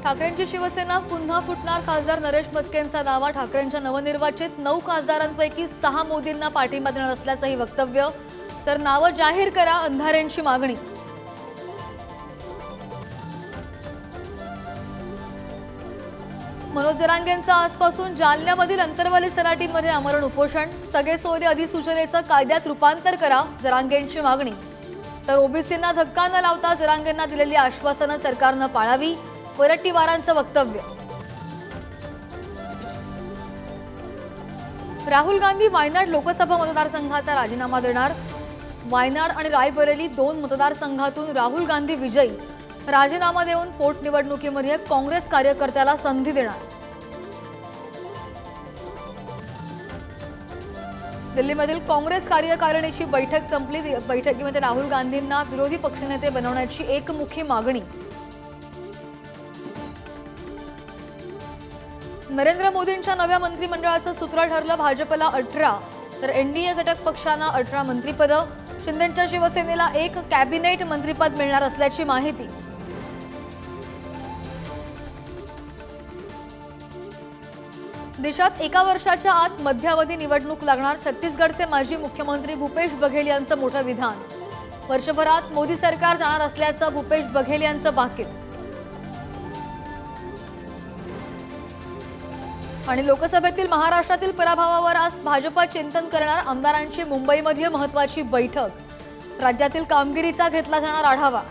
ठाकरेंची शिवसेना पुन्हा फुटणार. खासदार नरेश म्हस्केंचा दावा. ठाकरेंच्या नवनिर्वाचित 9 खासदारांपैकी 6 मोदींना पाठिंबा देणार असल्याचंही वक्तव्य. तर नावं जाहीर करा, अंधारेंची मागणी. मनोज जरांगेंचं आजपासून जालन्यामधील अंतरवाली सराटीमध्ये आमरण उपोषण. सगळे सोयरे अधिसूचनेचं कायद्यात रूपांतर करा, जरांगेंची मागणी. तर ओबीसींना धक्का न लावता जरांगेंना दिलेली आश्वासनं सरकारनं पाळावी, वरट्टीवारांचं वक्तव्य. राहुल गांधी वायनाड लोकसभा मतदारसंघाचा राजीनामा देणार. वायनाड आणि रायबरेली 2 मतदारसंघातून राहुल गांधी विजयी. राजीनामा देऊन पोटनिवडणुकीमध्ये काँग्रेस कार्यकर्त्याला संधी देणार. दिल्लीमधील काँग्रेस कार्यकारिणीची बैठक संपली. बैठकीमध्ये राहुल गांधींना विरोधी पक्षनेते बनवण्याची एकमुखी मागणी. नरेंद्र मोदींच्या नव्या मंत्रिमंडळाचं सूत्र ठरलं. भाजपला 18 तर एनडीए घटक पक्षांना 18 मंत्रिपदं. शिंदेंच्या शिवसेनेला 1 कॅबिनेट मंत्रिपद मिळणार असल्याची माहिती. देशात 1 वर्षाच्या आत मध्यावधी निवडणूक लागणार. छत्तीसगडचे माजी मुख्यमंत्री भूपेश बघेल यांचं मोठं विधान. वर्षभरात मोदी सरकार जाणार असल्याचं भूपेश बघेल यांचं भाकीत. आणि लोकसभेतील महाराष्ट्रातील पराभवावर आज भाजप चिंतन करणार. आमदारांची मुंबईमध्ये महत्त्वाची बैठक. राज्यातील कामगिरीचा घेतला जाणार आढावा.